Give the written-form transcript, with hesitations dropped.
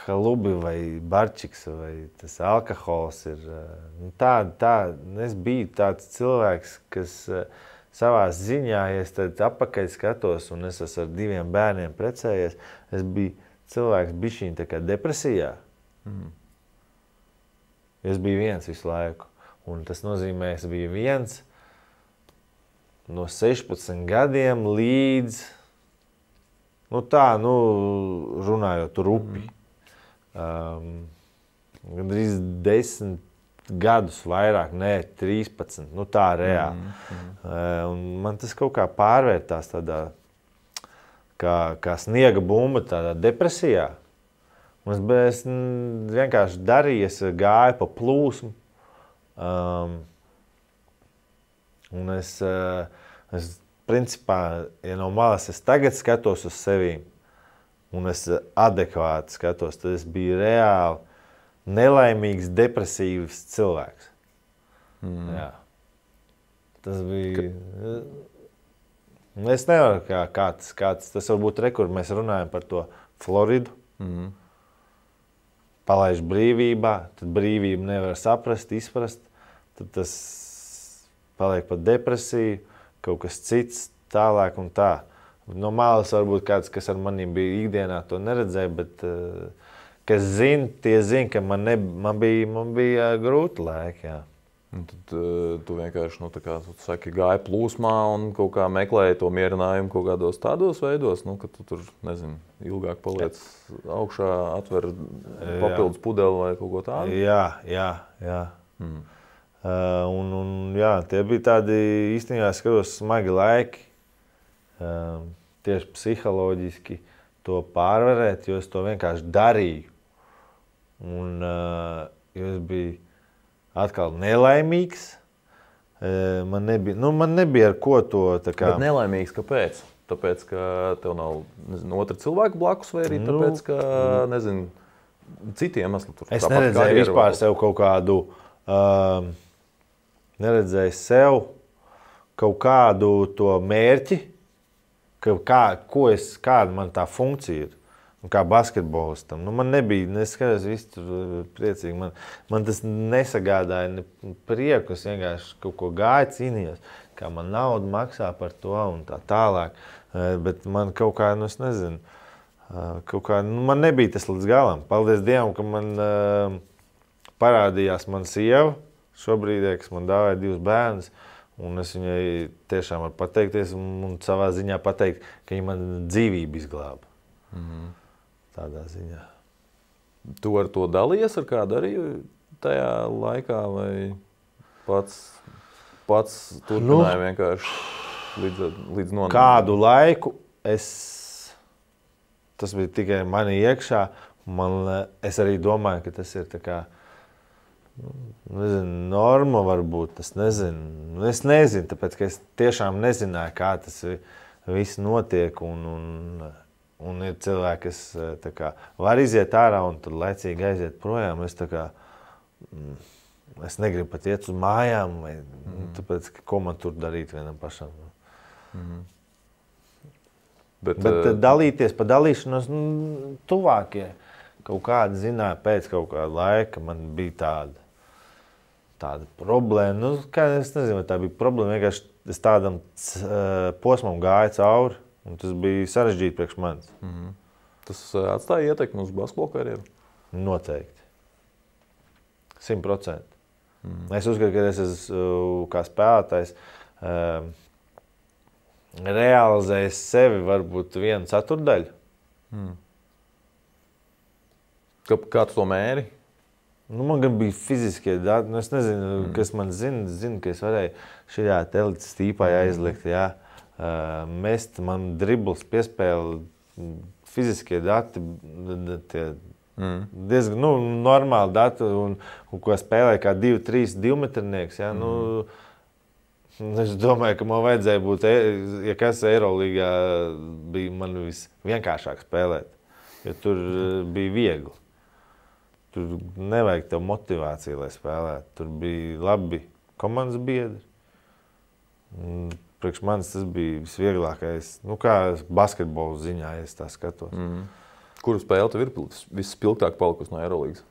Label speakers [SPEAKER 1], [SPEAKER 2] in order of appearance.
[SPEAKER 1] Halubi vai barčiks vai tas alkohols ir. Es biju tāds cilvēks, kas savā ziņā, ja es tad apakaļ skatos un es esmu ar 2 bērniem precējies, es biju cilvēks bišķiņ tā kā depresijā. Es biju viens visu laiku. Un tas nozīmē, es biju viens no 16 gadiem līdz, runājot rupi. Gandrīz 10 gadus vairāk, 13, tā reāli. Un man tas kaut kā pārvērtās tādā, kā sniega bumba tādā depresijā. Un es vienkārši darīju, es gāju pa plūsmu. Un es principā, ja no malas es tagad skatos uz sevi, un es adekvāti skatos, tad es biju reāli nelaimīgs, depresīvs cilvēks. Jā. Tas bija... Es nevaru, kāds. Tas varbūt kur mēs runājam par to Floridu. Palaiž brīvībā, tad brīvību nevar saprast, izprast. Tad tas paliek par depresiju, kaut kas cits, tālāk un tā. No malas varbūt kāds, kas ar maniem bija ikdienā, to neredzēja, bet kas zina, tie zina, ka man bija grūti laiki, jā.
[SPEAKER 2] Un tad tu vienkārši, tu saki, gāji plūsmā un kaut kā meklēji to mierinājumu kaut kādos tādos veidos, ka tu tur, nezinu, ilgāk paliec augšā, atver papildus pudeli vai kaut ko tādu?
[SPEAKER 1] Jā. Jā, tie bija tādi īstenībā skatos smagi laiki, tieši psiholoģiski to pārvarēt, jo es to vienkārši darīju. Un jo es biju atkal nelaimīgs. Man nebija ar ko to tā kā...
[SPEAKER 2] Bet nelaimīgs kāpēc? Tāpēc, ka tev nav, otra cilvēka blakus, vai arī tāpēc, ka, citi iemesli tur?
[SPEAKER 1] Es neredzēju vispār sev kaut kādu, kaut kādu to mērķi, kāda man tā funkcija ir. Kā basketbolistam. Man nebija, neskatās, viss tur priecīgi. Man tas nesagādāja prieku, es vienkārši kaut ko gāju, cīnījos, kā man naudu maksā par to un tā tālāk. Bet man kaut kā, es nezinu, man nebija tas līdz galam. Paldies Dievam, ka man parādījās mana sieva šobrīd, kas man dāvāja 2 bērnus. Un es viņai tiešām varu pateikties un savā ziņā pateikt, ka viņa man dzīvību izglāba. Tādā ziņā.
[SPEAKER 2] Tu ar to dalījies ar kādu arī tajā laikā, vai pats turpināji vienkārši līdz nonākt?
[SPEAKER 1] Kādu laiku tas bija tikai mani iekšā. Es arī domāju, ka tas ir tā kā, norma varbūt, es nezinu. Es nezinu, tāpēc, ka es tiešām nezināju, kā tas viss notiek un ir cilvēki, kas tā kā var iziet ārā un tad laicīgi aiziet projām. Es negribu pat iet uz mājām, tāpēc, ko man tur darīt vienam pašam. Bet dalīties pa dalīšanos, tuvākie kaut kādi zināja pēc kaut kāda laika, man bija tāda problēma. Es nezinu, vai tā bija problēma, vienkārši es tādam posmam gāju cauri. Un tas bija sarežģīti priekš manis.
[SPEAKER 2] Tas atstāja ietekmi uz basketbola karjeru?
[SPEAKER 1] Noteikti. 100%. Es uzskatu, ka es esmu kā spēlētājs realizējis sevi varbūt 1/4.
[SPEAKER 2] Kā tu to mēri?
[SPEAKER 1] Man gan bija fiziskie dati. Es nezinu, kas man zina, ka es varēju šajā elites tīpā aizlikt, jā. Mest, man dribls, piespēle, fiziskie dati, diezgan normāli dati, un ko spēlēja kā 2-3 divmetrnieks. Ja? Es domāju, ka man vajadzēja būt, ja kas Eirolīgā bija man visvienkāršāk spēlēt, jo tur bija viegli. Tur nevajag tev motivāciju, lai spēlētu. Tur bija labi komandas biedri. Priekš manis tas bija visvieglākais, kā basketbola ziņā, ja es tā skatos.
[SPEAKER 2] Kuru spēle tev ir visspilgtāk palikusi no Eurolīgas?